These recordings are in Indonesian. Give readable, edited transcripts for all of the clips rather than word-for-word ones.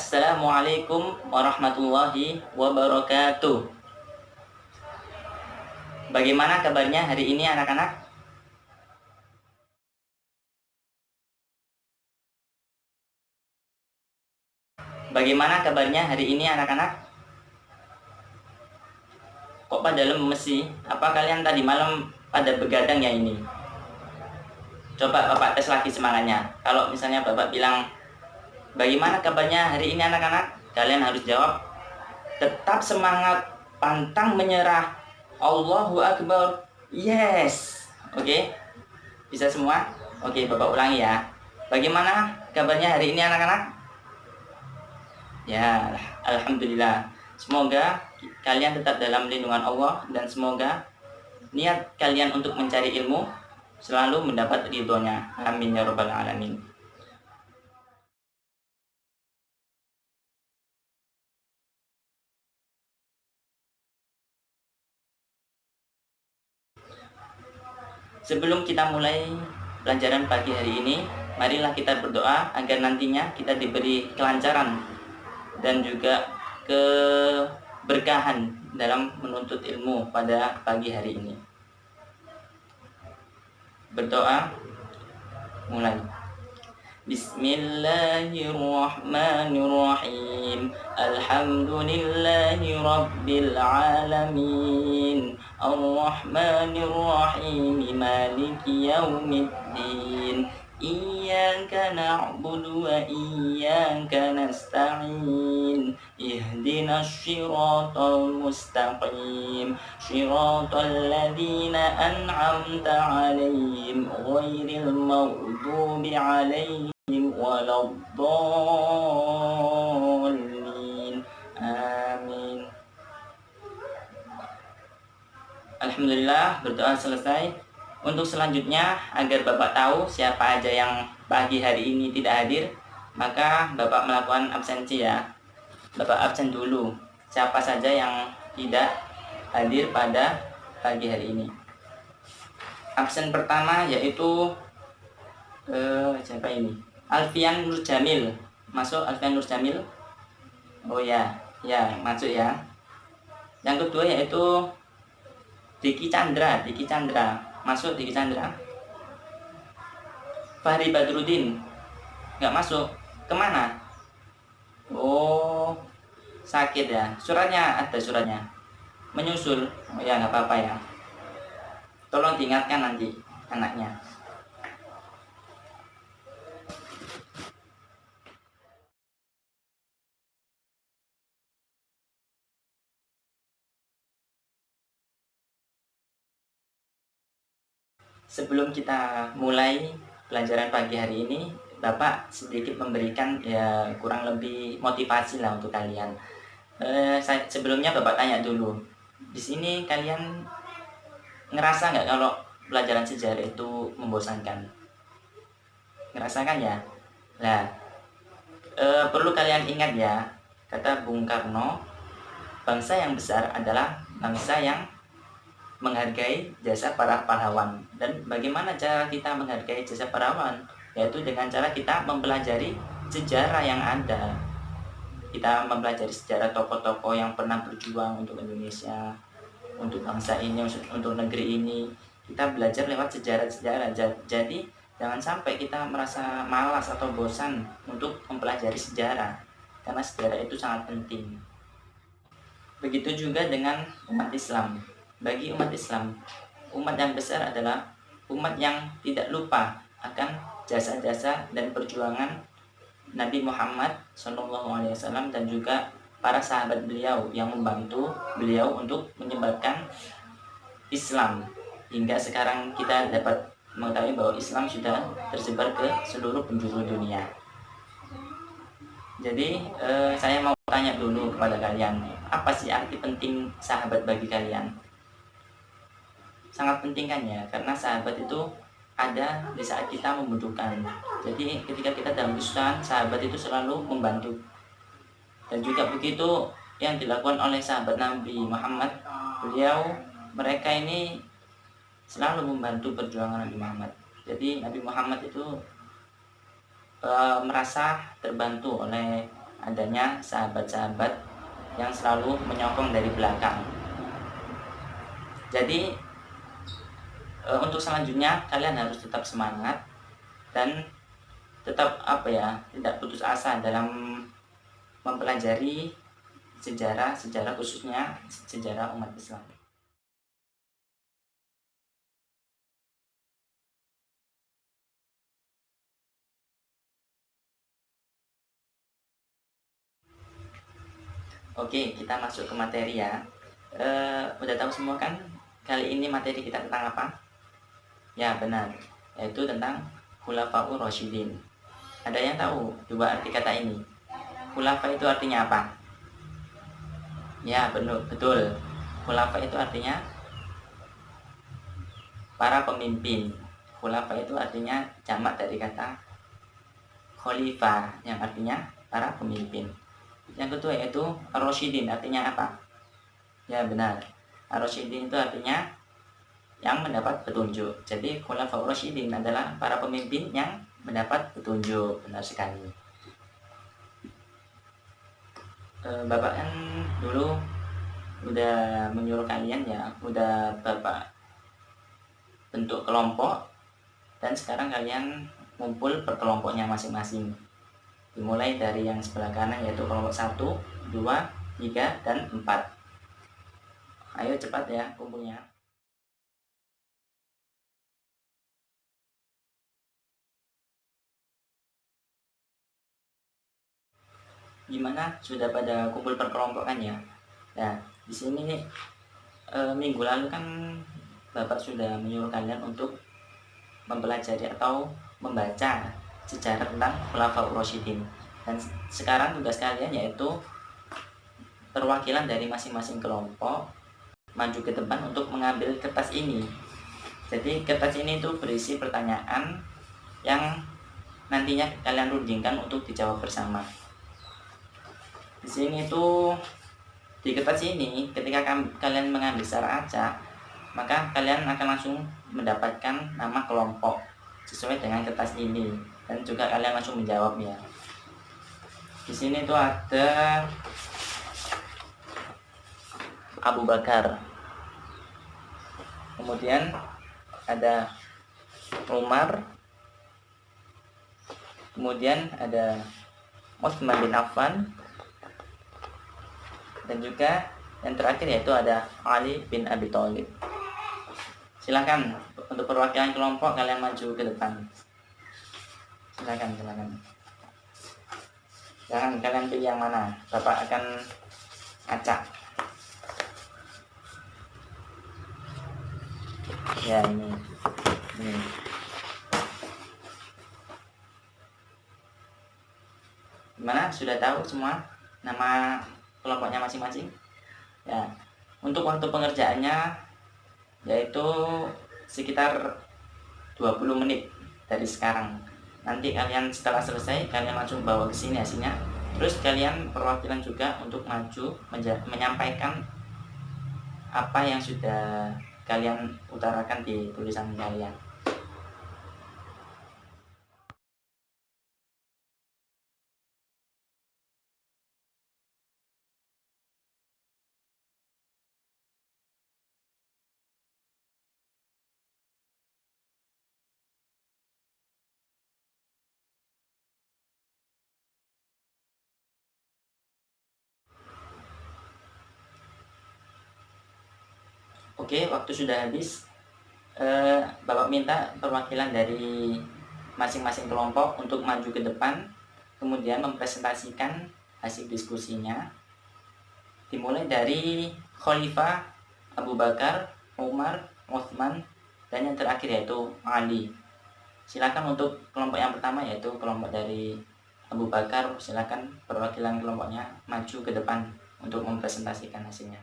Assalamualaikum warahmatullahi wabarakatuh. Bagaimana kabarnya hari ini anak-anak? Bagaimana kabarnya hari ini anak-anak? Kok pada lemes sih? Apa kalian tadi malam pada begadang ya ini? Coba Bapak tes lagi semangatnya. Kalau misalnya Bapak bilang, bagaimana kabarnya hari ini anak-anak? Kalian harus jawab, tetap semangat, pantang menyerah. Allahu Akbar. Yes. Oke. Bisa semua? Oke, Bapak ulangi ya. Bagaimana kabarnya hari ini anak-anak? Ya, alhamdulillah. Semoga kalian tetap dalam lindungan Allah dan semoga niat kalian untuk mencari ilmu selalu mendapat ridhonya. Amin ya rabbal alamin. Sebelum kita mulai pelajaran pagi hari ini, marilah kita berdoa agar nantinya kita diberi kelancaran dan juga keberkahan dalam menuntut ilmu pada pagi hari ini. Berdoa, mulai. Bismillahirrahmanirrahim. Alhamdulillahi rabbil alamin. Ar-Rahmanir-Rahim. Maliki yaumiddin. Iyyaka na'budu wa iyyaka nasta'in. Ihdinas shiratal mustaqim. Shiratal ladzina an'amta 'alaihim ghairil maghdubi 'alaihim waladdallin. Amin. Alhamdulillah, berdoa selesai. Untuk selanjutnya, agar Bapak tahu siapa aja yang pagi hari ini tidak hadir, maka Bapak melakukan absensi ya. Bapak absen dulu siapa saja yang tidak hadir pada pagi hari ini. Absen pertama yaitu siapa ini? Alfian Nur Jamil. Masuk Alfian Nur Jamil? Oh ya, masuk ya. Yang kedua yaitu Diki Chandra. Masuk Diki Chandra. Fahri Badrudin nggak masuk. Kemana? Oh, sakit ya. Suratnya ada suratnya. Menyusul. Oh ya, nggak apa-apa ya. Tolong diingatkan nanti anaknya. Sebelum kita mulai pelajaran pagi hari ini, Bapak sedikit memberikan ya kurang lebih motivasi lah untuk kalian. Sebelumnya Bapak tanya dulu, di sini kalian ngerasa nggak kalau pelajaran sejarah itu membosankan? Ngerasakan ya? Nah, perlu kalian ingat ya, kata Bung Karno, bangsa yang besar adalah bangsa yang menghargai jasa para pahlawan. Dan bagaimana cara kita menghargai jasa pahlawan? Yaitu dengan cara kita mempelajari sejarah yang ada. Kita mempelajari sejarah tokoh-tokoh yang pernah berjuang untuk Indonesia, untuk bangsa ini, untuk negeri ini. Kita belajar lewat sejarah-sejarah. Jadi jangan sampai kita merasa malas atau bosan untuk mempelajari sejarah, karena sejarah itu sangat penting. Begitu juga dengan umat Islam. Bagi umat Islam, umat yang besar adalah umat yang tidak lupa akan jasa-jasa dan perjuangan Nabi Muhammad SAW dan juga para sahabat beliau yang membantu beliau untuk menyebarkan Islam. Hingga sekarang kita dapat mengetahui bahwa Islam sudah tersebar ke seluruh penjuru dunia. Jadi saya mau tanya dulu kepada kalian, apa sih arti penting sahabat bagi kalian? Sangat penting kan ya, karena sahabat itu ada di saat kita membutuhkan. Jadi ketika kita dalam kesusahan, sahabat itu selalu membantu. Dan juga begitu yang dilakukan oleh sahabat Nabi Muhammad. Mereka ini selalu membantu perjuangan Nabi Muhammad. Jadi Nabi Muhammad itu merasa terbantu oleh adanya sahabat-sahabat yang selalu menyokong dari belakang. Jadi untuk selanjutnya kalian harus tetap semangat dan tetap tidak putus asa dalam mempelajari sejarah khususnya sejarah umat Islam. Oke, kita masuk ke materi ya. Udah tahu semua kan kali ini materi kita tentang apa? Ya benar, yaitu tentang Khulafaur Rasyidin. Ada yang tahu dua arti kata ini? Khulafa itu artinya apa? Ya betul. Khulafa itu artinya para pemimpin. Khulafa itu artinya jamak dari kata khalifah yang artinya para pemimpin. Yang kedua yaitu Rasyidin, artinya apa? Ya benar, Rasyidin itu artinya yang mendapat petunjuk. Jadi Khulafaur Rasyidin adalah para pemimpin yang mendapat petunjuk. Benar sekali. Bapak kan dulu udah menyuruh kalian ya, udah Bapak bentuk kelompok, dan sekarang kalian ngumpul per kelompoknya masing-masing. Dimulai dari yang sebelah kanan yaitu kelompok 1, 2, 3, dan 4. Ayo cepat ya kumpulnya. Gimana? Sudah pada kumpul per kelompok kan ya? Nah, di sini minggu lalu kan Bapak sudah menyuruh kalian untuk mempelajari atau membaca sejarah tentang Khulafaur Rasyidin. Dan sekarang tugas kalian yaitu perwakilan dari masing-masing kelompok maju ke depan untuk mengambil kertas ini. Jadi kertas ini itu berisi pertanyaan yang nantinya kalian rundingkan untuk dijawab bersama. Di sini itu di kertas ini ketika kalian mengambil secara acak, maka kalian akan langsung mendapatkan nama kelompok sesuai dengan kertas ini, dan juga kalian langsung menjawabnya. Di sini tuh ada Abu Bakar, kemudian ada Umar, kemudian ada Utsman bin Affan, dan juga yang terakhir yaitu ada Ali bin Abi Thalib. Silakan untuk perwakilan kelompok kalian maju ke depan. Silakan. Jangan kalian pilih yang mana. Bapak akan acak. Ya ini. Gimana? Sudah tahu semua nama kelompoknya masing-masing? Ya. Untuk waktu pengerjaannya yaitu sekitar 20 menit dari sekarang. Nanti kalian setelah selesai kalian langsung bawa ke sini hasilnya. Terus kalian perwakilan juga untuk maju menyampaikan apa yang sudah kalian utarakan di tulisan kalian. Oke, waktu sudah habis. Bapak minta perwakilan dari masing-masing kelompok untuk maju ke depan, kemudian mempresentasikan hasil diskusinya. Dimulai dari Khalifah, Abu Bakar, Umar, Utsman, dan yang terakhir yaitu Ali. Silakan untuk kelompok yang pertama yaitu kelompok dari Abu Bakar. Silakan perwakilan kelompoknya maju ke depan untuk mempresentasikan hasilnya.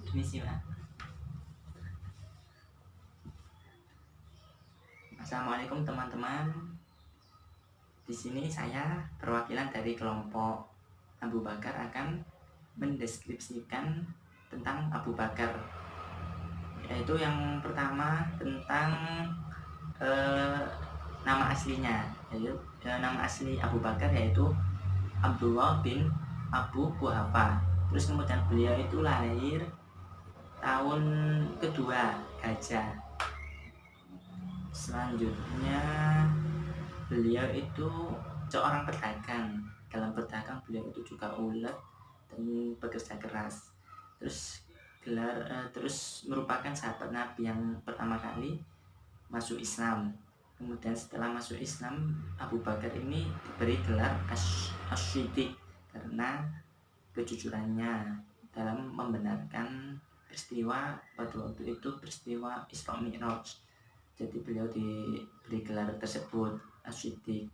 Permisi, Pak. Assalamualaikum teman-teman. di sini saya perwakilan dari kelompok Abu Bakar akan mendeskripsikan tentang Abu Bakar, yaitu yang pertama tentang eh, nama aslinya, yaitu nama asli Abu Bakar yaitu Abdullah bin Abu Quhafa. Terus kemudian beliau itu lahir tahun kedua Gajah. Selanjutnya beliau itu seorang pedagang. Dalam berdagang beliau itu juga ulet dan bekerja keras. Terus merupakan sahabat Nabi yang pertama kali masuk Islam. Kemudian setelah masuk Islam, Abu Bakar ini diberi gelar Ash-Shiddiq karena kejujurannya dalam membenarkan peristiwa pada waktu itu, peristiwa Isra Mi'raj. Jadi beliau diberi gelar tersebut Ash-Shiddiq,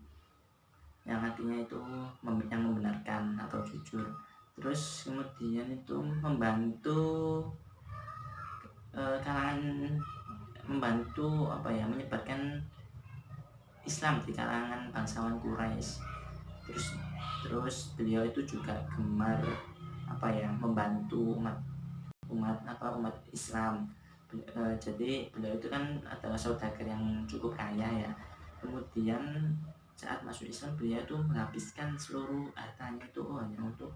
yang artinya itu yang membenarkan atau jujur. Terus kemudian itu membantu menyebarkan Islam di kalangan bangsawan Quraisy. Terus beliau itu juga gemar membantu umat Islam. Jadi beliau itu kan adalah saudagar yang cukup kaya ya. Kemudian saat masuk Islam beliau itu menghabiskan seluruh hartanya itu hanya untuk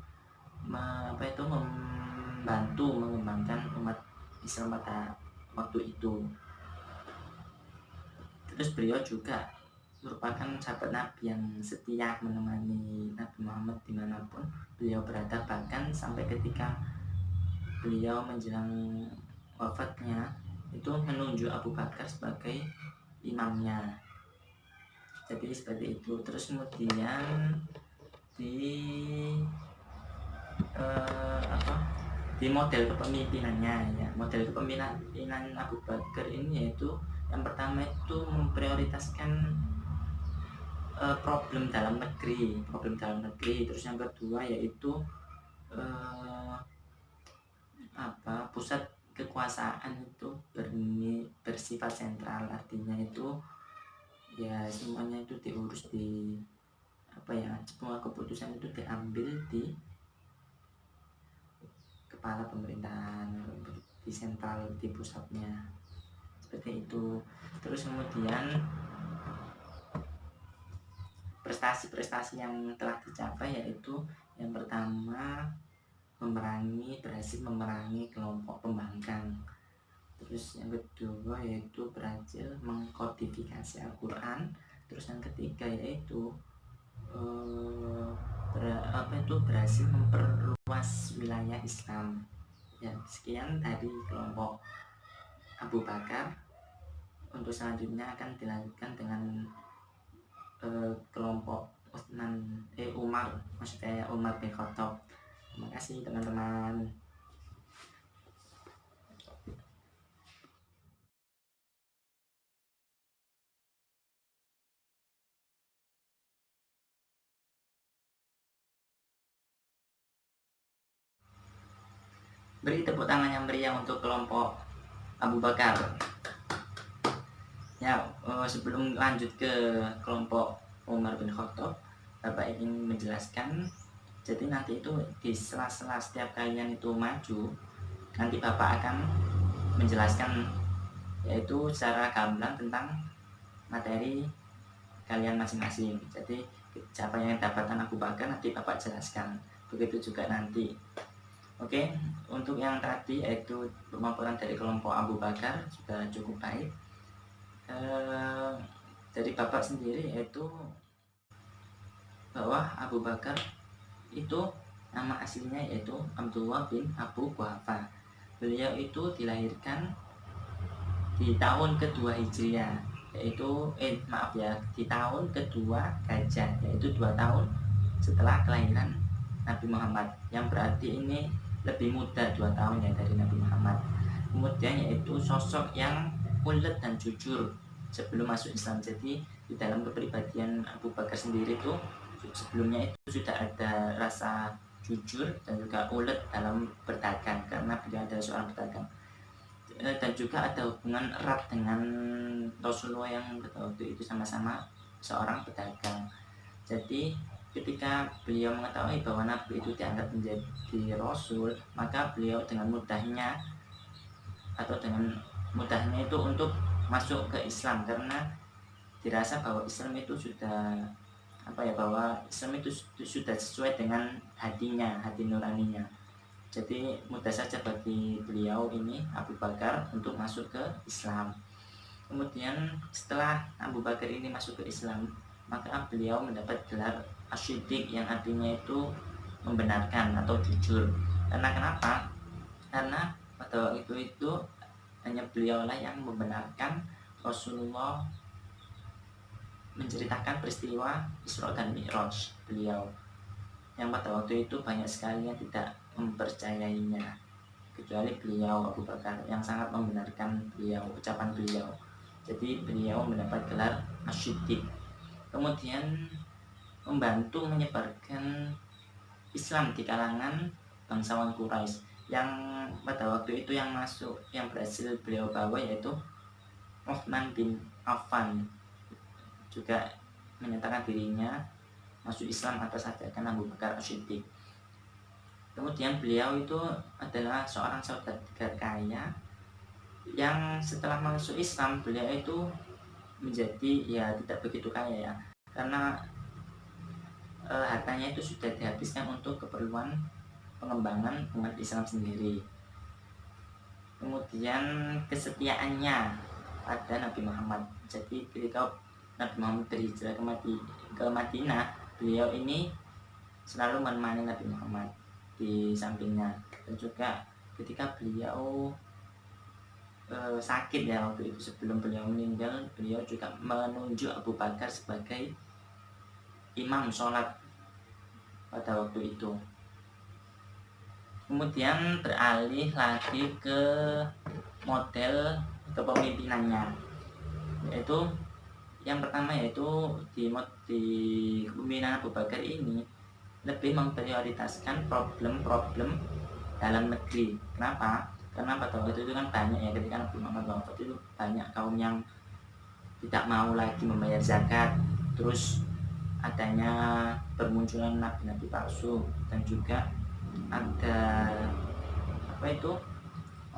membantu mengembangkan umat Islam pada waktu itu. Terus beliau juga merupakan sahabat Nabi yang setia menemani Nabi Muhammad dimanapun beliau berada, bahkan sampai ketika beliau menjelang wafatnya itu menunjuk Abu Bakar sebagai imamnya. Jadi seperti itu. Terus kemudian di model kepemimpinannya ya, model kepemimpinan Abu Bakar ini yaitu yang pertama itu memprioritaskan problem dalam negeri. Terus yang kedua yaitu pusat kekuasaan itu bersifat sentral, artinya itu ya semuanya itu diurus semua keputusan itu diambil di kepala pemerintahan, di sentral, di pusatnya, seperti itu. Terus kemudian prestasi-prestasi yang telah dicapai yaitu yang pertama berhasil memerangi kelompok pembangkang. Terus yang kedua yaitu berhasil mengkodifikasi Al-Quran. Terus yang ketiga yaitu berhasil memperluas wilayah Islam. Ya, sekian dari kelompok Abu Bakar. Untuk selanjutnya akan dilanjutkan dengan kelompok Umar bin Khattab. Terima kasih teman-teman. Beri tepuk tangan yang meriah untuk kelompok Abu Bakar. Ya, sebelum lanjut ke kelompok Umar bin Khattab, Bapak ingin menjelaskan. Jadi nanti itu di sela-sela setiap kalian itu maju, nanti Bapak akan menjelaskan yaitu secara gamblang tentang materi kalian masing-masing. Jadi siapa yang dapatkan Abu Bakar nanti Bapak jelaskan. Begitu juga nanti. Oke, untuk yang tadi yaitu pemaparan dari kelompok Abu Bakar sudah cukup baik. Dari Bapak sendiri yaitu bahwa Abu Bakar itu nama aslinya yaitu Abdullah bin Abu Quhafa. Beliau itu dilahirkan di tahun kedua Hijriah, yaitu di tahun kedua Gajah, yaitu 2 tahun setelah kelahiran Nabi Muhammad, yang berarti ini lebih muda 2 tahun ya dari Nabi Muhammad. Kemudian yaitu sosok yang ulet dan jujur sebelum masuk Islam. Jadi di dalam kepribadian Abu Bakar sendiri itu sebelumnya itu sudah ada rasa jujur dan juga ulet dalam berdagang karena beliau adalah seorang pedagang, dan juga ada hubungan erat dengan Rasulullah yang pada waktu itu sama-sama seorang pedagang. Jadi ketika beliau mengetahui bahwa Nabi itu dianggap menjadi Rasul, maka beliau dengan mudahnya itu untuk masuk ke Islam, karena dirasa bahwa Islam itu sudah bahwa Islam itu sudah sesuai dengan hatinya, hati nuraninya. Jadi mudah saja bagi beliau ini Abu Bakar untuk masuk ke Islam. Kemudian setelah Abu Bakar ini masuk ke Islam, maka beliau mendapat gelar Asy-Shiddiq, yang artinya itu membenarkan atau jujur. Karena kenapa? Karena pada waktu itu hanya beliaulah yang membenarkan Rasulullah menceritakan peristiwa Isra dan Mi'raj beliau, yang pada waktu itu banyak sekali yang tidak mempercayainya, kecuali beliau Abu Bakar yang sangat membenarkan ucapan beliau. Jadi beliau mendapat gelar Asy-Shiddiq. Kemudian membantu menyebarkan Islam di kalangan bangsawan Quraisy, yang pada waktu itu yang berhasil beliau bawa yaitu Utsman bin Affan, juga menyatakan dirinya masuk Islam atas ajakan Abu Bakar Asy-Shiddiq. Kemudian beliau itu adalah seorang saudagar kaya yang setelah masuk Islam beliau itu menjadi tidak begitu kaya, karena hartanya itu sudah dihabiskan untuk keperluan pengembangan umat Islam sendiri. Kemudian kesetiaannya pada Nabi Muhammad. Jadi ketika Nabi Muhammad berhijrah ke Madinah, beliau ini selalu menemani Nabi Muhammad di sampingnya. Dan juga ketika beliau sakit waktu itu, sebelum beliau meninggal, beliau juga menunjuk Abu Bakar sebagai imam sholat pada waktu itu. Kemudian beralih lagi ke model kepemimpinannya, yaitu yang pertama yaitu di kepemimpinan Abu Bakar ini lebih memprioritaskan problem-problem dalam negeri. Kenapa? Karena pada waktu itu kan banyak ketika Nabi Muhammad wafat itu banyak kaum yang tidak mau lagi membayar zakat, terus adanya bermunculan nabi-nabi palsu, dan juga ada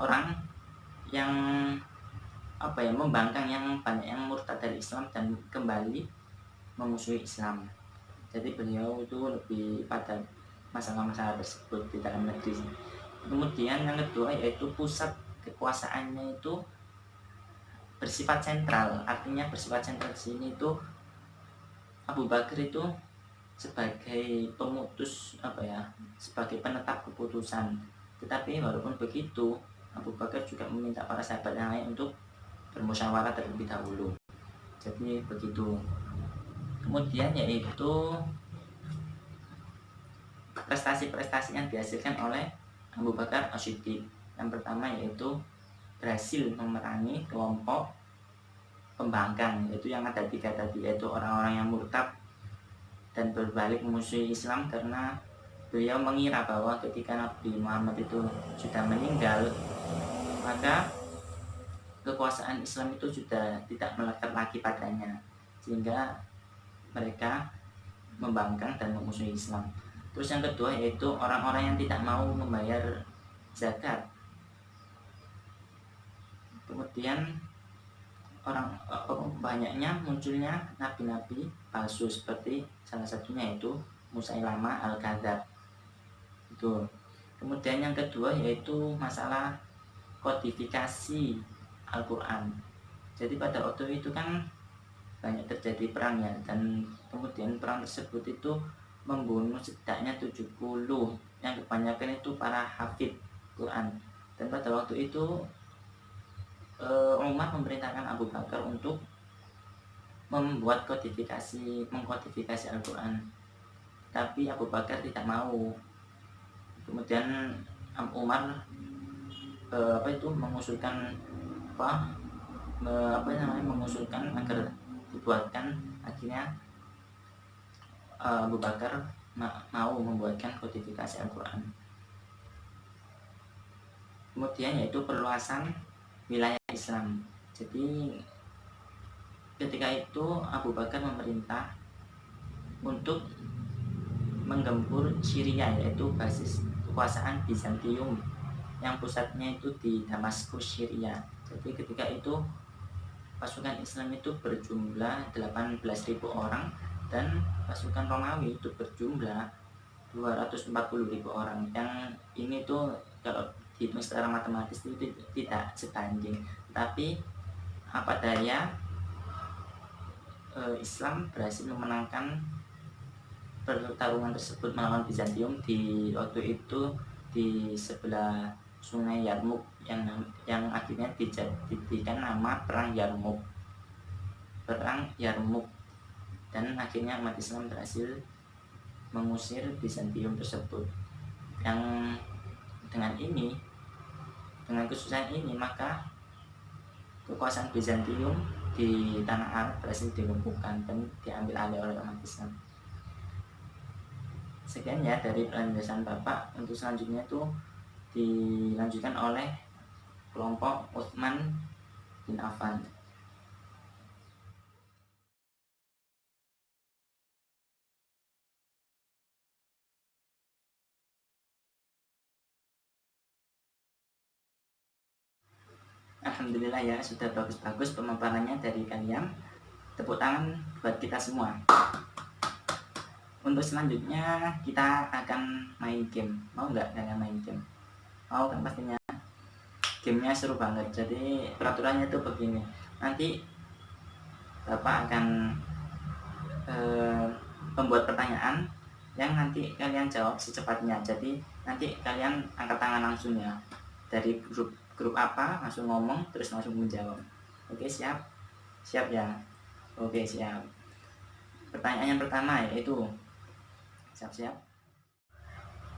orang yang membangkang, yang banyak yang murtad dari Islam dan kembali memusuhi Islam. Jadi beliau itu lebih pada masalah-masalah tersebut di dalam negeri. Kemudian yang kedua yaitu pusat kekuasaannya itu bersifat sentral. Artinya bersifat sentral di sini itu Abu Bakar itu sebagai pemutus sebagai penetap keputusan. Tetapi walaupun begitu, Abu Bakar juga meminta para sahabat yang lain untuk bermusyawarah terlebih dahulu. Jadi begitu. Kemudian yaitu prestasi-prestasi yang dihasilkan oleh Abu Bakar Asy-Shiddiq. Yang pertama yaitu berhasil memerangi kelompok pembangkang, yaitu yang ada 3 tadi, yaitu orang-orang yang murtad dan berbalik memusuhi Islam, karena beliau mengira bahwa ketika Nabi Muhammad itu sudah meninggal, maka kekuasaan Islam itu sudah tidak melekat lagi padanya, sehingga mereka membangkang dan memusuhi Islam. Terus yang kedua yaitu orang-orang yang tidak mau membayar zakat. Kemudian banyaknya munculnya nabi-nabi palsu, seperti salah satunya yaitu Musailama al-Kadzab. Itu. Kemudian yang kedua yaitu masalah kodifikasi Al-Quran. Jadi pada waktu itu kan banyak terjadi perang dan kemudian perang tersebut itu membunuh setidaknya 70, yang kebanyakan itu para hafid Quran. Dan pada waktu itu Umar memerintahkan Abu Bakar untuk mengkodifikasi Al-Quran, tapi Abu Bakar tidak mau. Kemudian Umar mengusulkan mengusulkan agar dibuatkan. Akhirnya Abu Bakar mau membuatkan kodifikasi Al-Quran. Kemudian yaitu perluasan wilayah Islam. Jadi ketika itu Abu Bakar memerintah untuk menggempur Syria, yaitu basis kekuasaan Bizantium yang pusatnya itu di Damaskus, Syria. Jadi ketika itu pasukan Islam itu berjumlah 18.000 orang dan pasukan Romawi itu berjumlah 240.000 orang. Yang ini tuh kalau dihitung secara matematis itu tidak sebanding, tapi apa daya, Islam berhasil memenangkan pertarungan tersebut melawan Bizantium di waktu itu di sebelah Sungai Yarmuk yang akhirnya dijadikan nama Perang Yarmuk. Dan akhirnya umat Islam berhasil mengusir Bizantium tersebut. Yang dengan kesusahan ini maka kekuasaan Bizantium di tanah Arab berhasil dilumpuhkan dan diambil alih oleh umat Islam. Sekian ya dari penjelasan Bapak. Untuk selanjutnya itu dilanjutkan oleh kelompok Utsman bin Affan. Alhamdulillah ya, sudah bagus-bagus pemaparannya dari kalian. Tepuk tangan buat kita semua. Untuk selanjutnya kita akan main game. Mau nggak kalian main game? Mau kan pastinya. Gamenya seru banget. Jadi peraturannya itu begini. Nanti Bapak akan membuat pertanyaan yang nanti kalian jawab secepatnya. Jadi nanti kalian angkat tangan langsung ya. Dari grup apa langsung ngomong terus langsung menjawab. Oke, siap? Siap ya? Oke, siap. Pertanyaan yang pertama yaitu, siap-siap.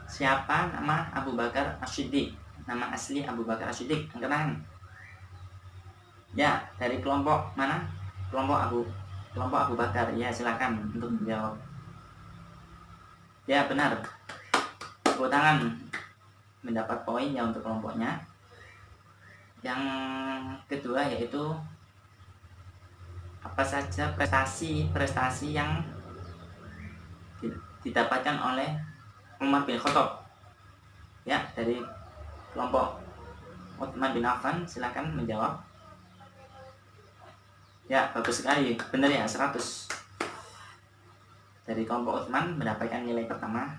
Siapa nama Abu Bakar As-Siddiq? Nama asli Abu Bakar As-Siddiq. Angkat tangan. Ya, dari kelompok mana? Kelompok Abu Bakar. Ya, silakan untuk menjawab. Ya, benar. Tepuk tangan. Mendapat poin ya untuk kelompoknya. Yang kedua yaitu, apa saja prestasi yang didapatkan oleh Umar bin Khattab? Ya, dari kelompok Utsman bin Affan silakan menjawab. Ya, bagus sekali. Benar ya, 100. Dari kelompok Utsman mendapatkan nilai pertama.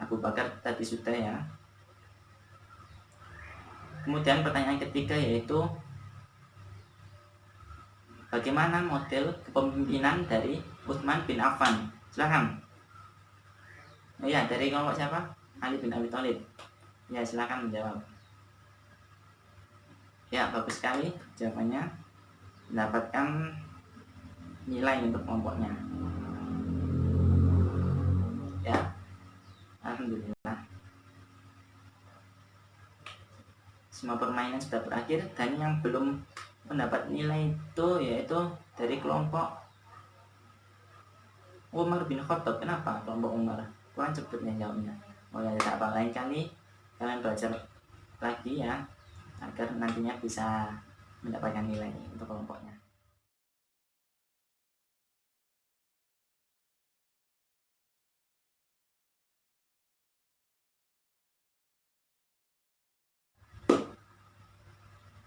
Abu Bakar tadi sudah ya. Kemudian pertanyaan ketiga yaitu, bagaimana model kepemimpinan dari Utsman bin Affan? Silakan. Oh ya, dari kelompok siapa? Ali bin Abi Thalib. Ya, silakan menjawab. Ya, bagus sekali jawabannya. Mendapatkan nilai untuk kelompoknya. Ya, alhamdulillah. Semua permainan sudah berakhir dan yang belum mendapat nilai itu yaitu dari kelompok Umar bin Khattab. Kenapa kelompok Umar? Kurang cepet nih jawabnya. Oh ya, tidak apa, lain kali kalian belajar lagi ya, agar nantinya bisa mendapatkan nilai untuk kelompoknya.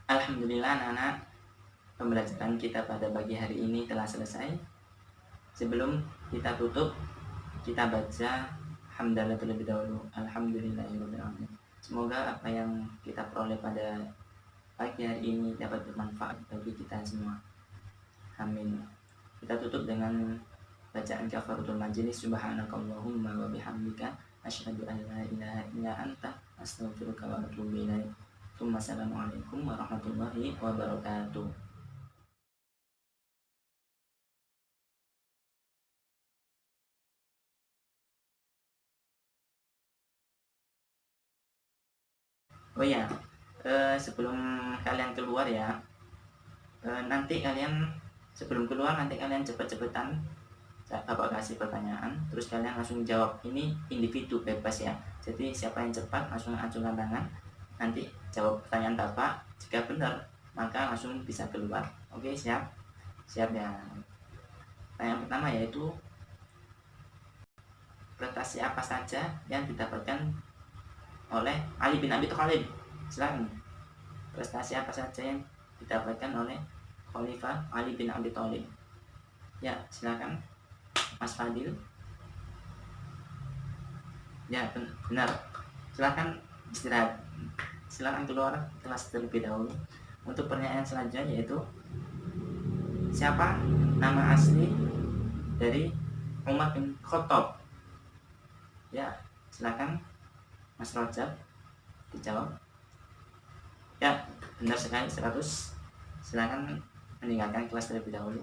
Alhamdulillah anak-anak, pembelajaran kita pada pagi hari ini telah selesai. Sebelum kita tutup, kita baca hamdalah terlebih dahulu. Alhamdulillahirabbil alamin. Semoga apa yang kita peroleh pada pagi hari ini dapat bermanfaat bagi kita semua. Amin. Kita tutup dengan bacaan kafaratul majelis. Subhanakallahumma wa bihamdika asyhadu an la ilaha illa anta astaghfiruka wa atubu ilaik. Assalamualaikum warahmatullahi wabarakatuh. Oh ya, sebelum kalian keluar ya, nanti kalian sebelum keluar nanti kalian cepet-cepetan Bapak kasih pertanyaan, terus kalian langsung jawab. Ini individu bebas ya, jadi siapa yang cepat langsung acungkan tangan, nanti jawab pertanyaan Bapak. Jika benar maka langsung bisa keluar. Oke, siap? Siap ya. Pertanyaan pertama yaitu, prestasi apa saja yang didapatkan oleh Ali bin Abi Thalib? Silakan. Prestasi apa saja yang didapatkan oleh Khalifah Ali bin Abi Thalib? Ya, silakan Mas Fadil. Ya, benar. Silakan istirahat. Silakan keluar kelas terlebih dahulu. Untuk pertanyaan selanjutnya yaitu siapa nama asli dari Umar bin Khattab? Ya, silakan Mas Rojab dijawab. Ya, benar sekali 100. Silakan meninggalkan kelas terlebih dahulu.